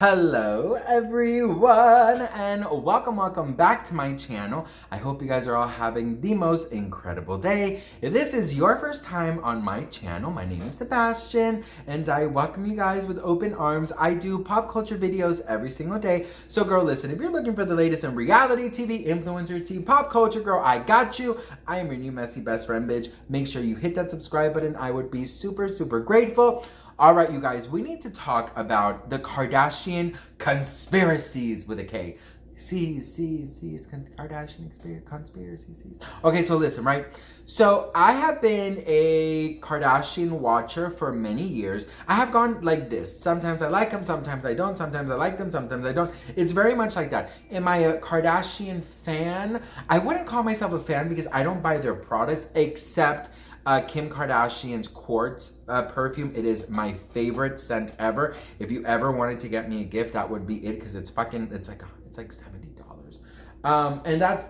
Hello everyone and welcome back to my channel. I hope you guys are all having the most incredible day. If this is your first time on my channel, my name is Sebastian and I welcome you guys with open arms. I do pop culture videos every single day. So girl, listen, if you're looking for the latest in reality TV, influencer tea, pop culture, girl, I got you. I am your new messy best friend, bitch. Make sure you hit that subscribe button. I would be super grateful. All right, you guys, we need to talk about the Kardashian conspiracies with a K. Kardashian conspiracies. Okay, so listen, right? So I have been a Kardashian watcher for many years. I have gone like this. Sometimes I like them, sometimes I don't. Sometimes I like them, sometimes I don't. It's very much like that. Am I a Kardashian fan? I wouldn't call myself a fan because I don't buy their products except Kim Kardashian's Quartz perfume. It is my favorite scent ever. If you ever wanted to get me a gift, that would be it, because it's like $70. And that's,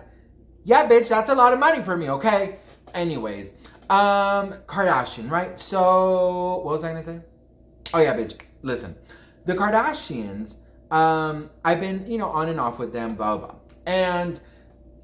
yeah, bitch, that's a lot of money for me, okay? Anyways, Kardashian, right? So, what was I gonna say? Oh yeah, bitch, listen. The Kardashians, I've been, on and off with them, blah, blah. And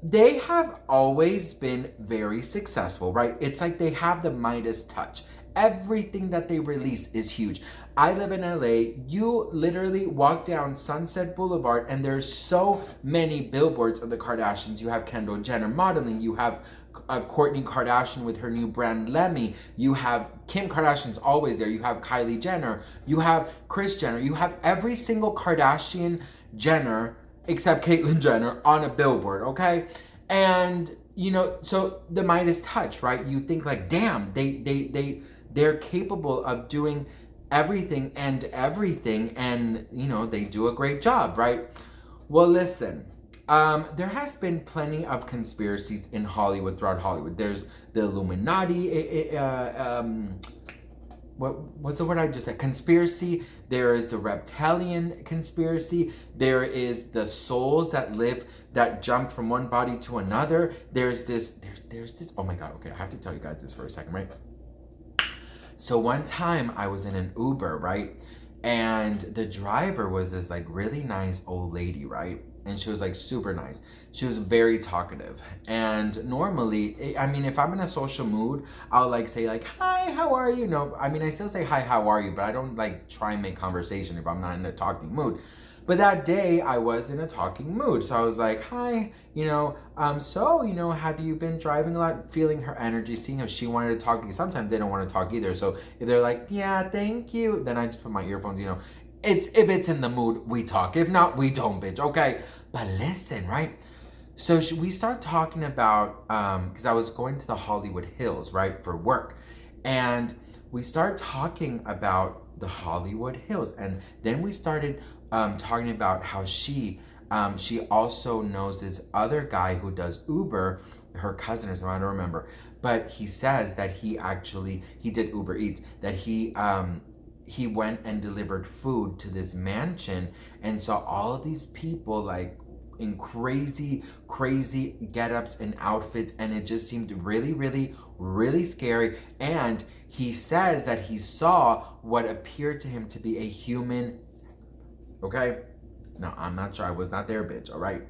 they have always been very successful, right? It's like they have the Midas touch. Everything that they release is huge. I live in LA. You literally walk down Sunset Boulevard and there's so many billboards of the Kardashians. You have Kendall Jenner modeling. You have Kourtney Kardashian with her new brand Lemmy. You have Kim Kardashian's always there. You have Kylie Jenner. You have Kris Jenner. You have every single Kardashian Jenner except Caitlyn Jenner on a billboard, okay? And, so the Midas touch, right? You think like, damn, they're capable of doing everything and, they do a great job, right? Well, listen, there has been plenty of conspiracies in Hollywood, throughout Hollywood. There's the Illuminati, what's the word I just said? Conspiracy. There is the reptilian conspiracy. There is the souls that jump from one body to another. There's this, oh my God, okay, I have to tell you guys this for a second, right? So one time I was in an Uber, right? And the driver was this like really nice old lady, right? And she was like super nice. She was very talkative. And normally, I mean, if I'm in a social mood, I'll like say like, hi, how are you? No, I mean, I still say hi, how are you? But I don't like try and make conversation if I'm not in a talking mood. But that day I was in a talking mood. So I was like, hi, have you been driving a lot? Feeling her energy, seeing if she wanted to talk. Because sometimes they don't want to talk either. So if they're like, yeah, thank you. Then I just put my earphones, if it's in the mood, we talk. If not, we don't, bitch, okay? But listen, right? So we start talking about, because I was going to the Hollywood Hills, right, for work. And we start talking about the Hollywood Hills. And then we started talking about how she also knows this other guy who does Uber, her cousin or something, I don't remember. But he says that he did Uber Eats, that he went and delivered food to this mansion and saw all of these people like in crazy get-ups and outfits, and it just seemed really scary. And he says that he saw what appeared to him to be a human sacrifice, okay? Now, I'm not sure, I was not there, bitch, all right?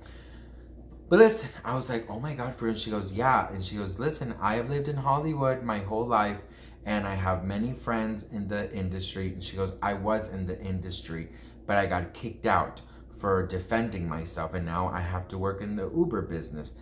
But listen, I was like, oh my God, for real? She goes, yeah. And she goes, listen, I have lived in Hollywood my whole life, and I have many friends in the industry. And she goes, I was in the industry, but I got kicked out for defending myself, and now I have to work in the Uber business.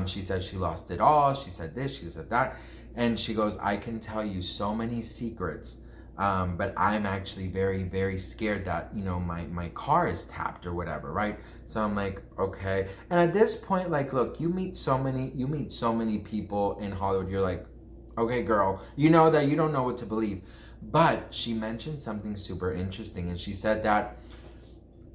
She said she lost it all. She said this, she said that. And she goes, I can tell you so many secrets, but I'm actually very scared that, my car is tapped or whatever, right? So I'm like, okay. And at this point, like, look, you meet so many people in Hollywood, you're like, okay, girl, you know that you don't know what to believe. But she mentioned something super interesting, and she said that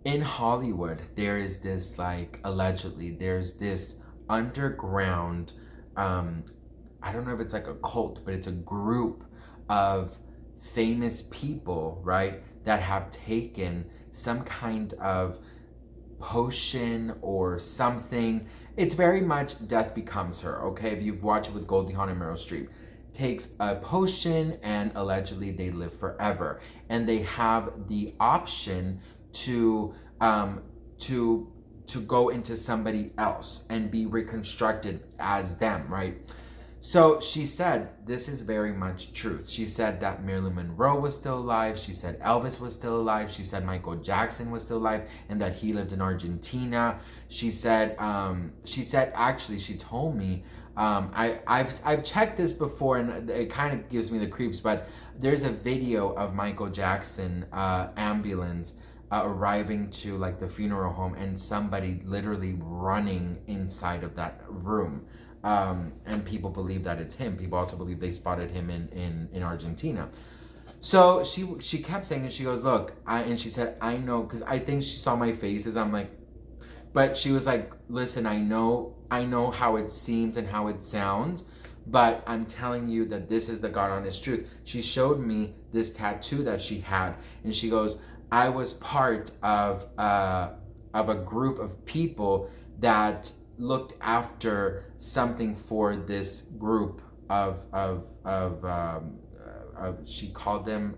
in Hollywood, there is this, like, allegedly, there's this underground, I don't know if it's like a cult, but it's a group of famous people, right, that have taken some kind of potion or something, it's very much death becomes her, okay? If you've watched it with Goldie Hawn and Meryl Streep. Takes a potion and allegedly they live forever. And they have the option to go into somebody else and be reconstructed as them, right? So she said, this is very much truth. She said that Marilyn Monroe was still alive. She said Elvis was still alive. She said Michael Jackson was still alive and that he lived in Argentina. She said, actually, she told me, I've checked this before and it kind of gives me the creeps, but there's a video of Michael Jackson ambulance arriving to like the funeral home and somebody literally running inside of that room. And people believe that it's him. People also believe they spotted him in Argentina. So she kept saying it. She goes, look, and she said, I know, because I think she saw my faces. I'm like, but she was like, listen, I know how it seems and how it sounds, but I'm telling you that this is the God honest truth. She showed me this tattoo that she had, and she goes, I was part of a group of people that looked after something for this group of she called them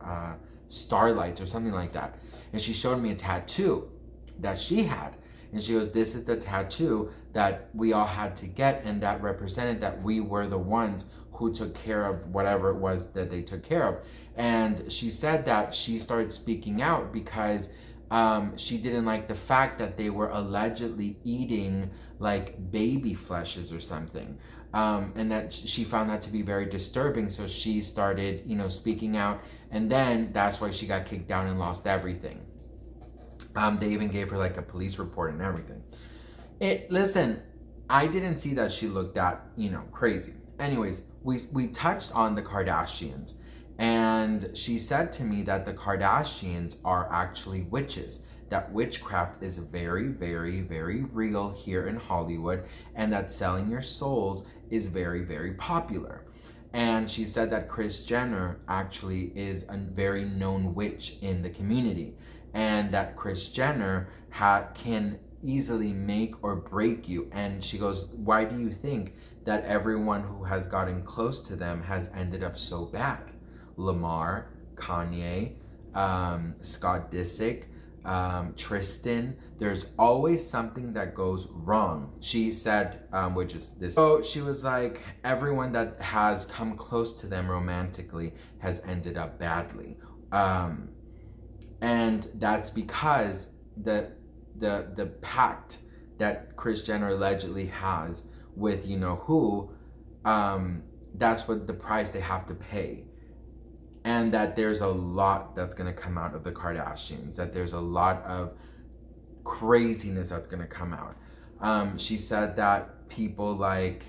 starlights or something like that. And she showed me a tattoo that she had. And she goes, this is the tattoo that we all had to get, and that represented that we were the ones who took care of whatever it was that they took care of. And she said that she started speaking out because she didn't like the fact that they were allegedly eating like baby fleshes or something. And that she found that to be very disturbing. So she started, speaking out. And then that's why she got kicked down and lost everything. They even gave her like a police report and everything. Listen, I didn't see that she looked that, crazy. Anyways, we touched on the Kardashians. And she said to me that the Kardashians are actually witches. That witchcraft is very, very, very real here in Hollywood. And that selling your souls is very, very popular. And she said that Kris Jenner actually is a very known witch in the community. And that Kris Jenner can easily make or break you. And she goes, why do you think that everyone who has gotten close to them has ended up so bad? Lamar, Kanye, Scott Disick, Tristan, there's always something that goes wrong. She said, which is this. So she was like, everyone that has come close to them romantically has ended up badly. And that's because the pact that Kris Jenner allegedly has with who, that's what the price they have to pay. And that there's a lot that's going to come out of the Kardashians, that there's a lot of craziness that's going to come out. She said that people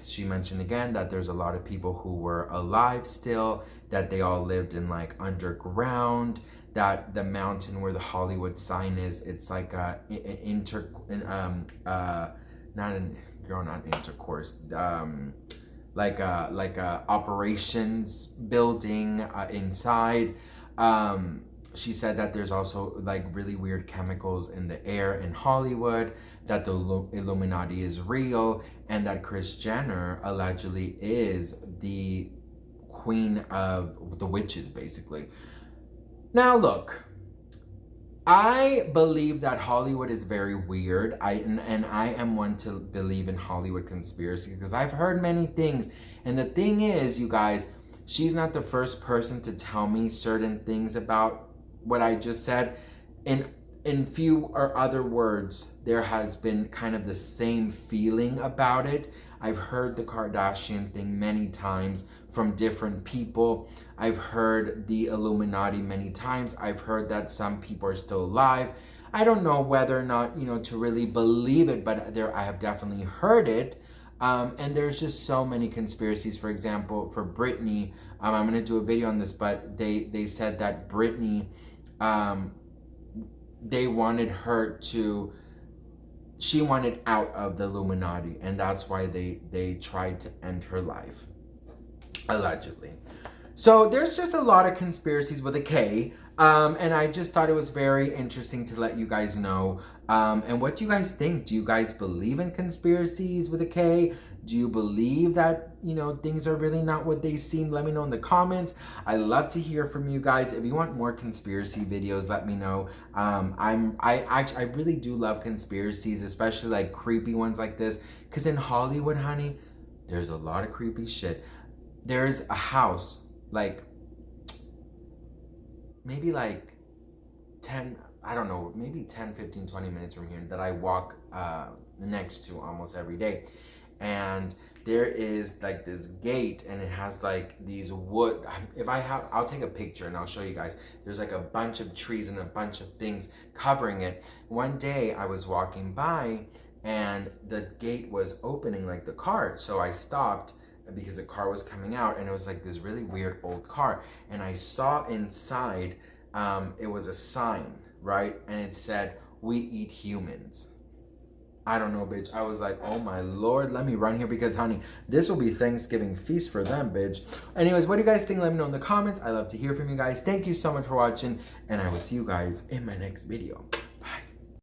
she mentioned again, that there's a lot of people who were alive still, that they all lived in underground, that the mountain where the Hollywood sign is, it's like like a operations building inside. She said that there's also really weird chemicals in the air in Hollywood, that the Illuminati is real, and that Kris Jenner allegedly is the queen of the witches, basically. Now look, I believe that Hollywood is very weird. I am one to believe in Hollywood conspiracy because I've heard many things. And the thing is, you guys, she's not the first person to tell me certain things about what I just said. In few or other words, there has been kind of the same feeling about it. I've heard the Kardashian thing many times from different people. I've heard the Illuminati many times. I've heard that some people are still alive. I don't know whether or not, to really believe it, but I have definitely heard it. And there's just so many conspiracies. For example, for Britney, I'm going to do a video on this, but they said that Britney, they wanted her she wanted out of the Illuminati, and that's why they tried to end her life, allegedly. So there's just a lot of conspiracies with a K. And I just thought it was very interesting to let you guys know. And what do you guys think? Do you guys believe in conspiracies with a K? Do you believe that, you know, things are really not what they seem? Let me know in the comments. I love to hear from you guys. If you want more conspiracy videos, let me know. I really do love conspiracies, especially like creepy ones like this. Because in Hollywood, honey, there's a lot of creepy shit. There's a house, like, maybe like 10, I don't know, maybe 10, 15, 20 minutes from here that I walk next to almost every day. And there is like this gate, and it has like these wood. If I have, I'll take a picture and I'll show you guys. There's like a bunch of trees and a bunch of things covering it. One day I was walking by and the gate was opening like the car. So I stopped because a car was coming out, and it was like this really weird old car. And I saw inside, it was a sign, right? And it said, "We eat humans." I don't know, bitch. I was like, oh my Lord, let me run here because, honey, this will be Thanksgiving feast for them, bitch. Anyways, what do you guys think? Let me know in the comments. I love to hear from you guys. Thank you so much for watching, and I will see you guys in my next video.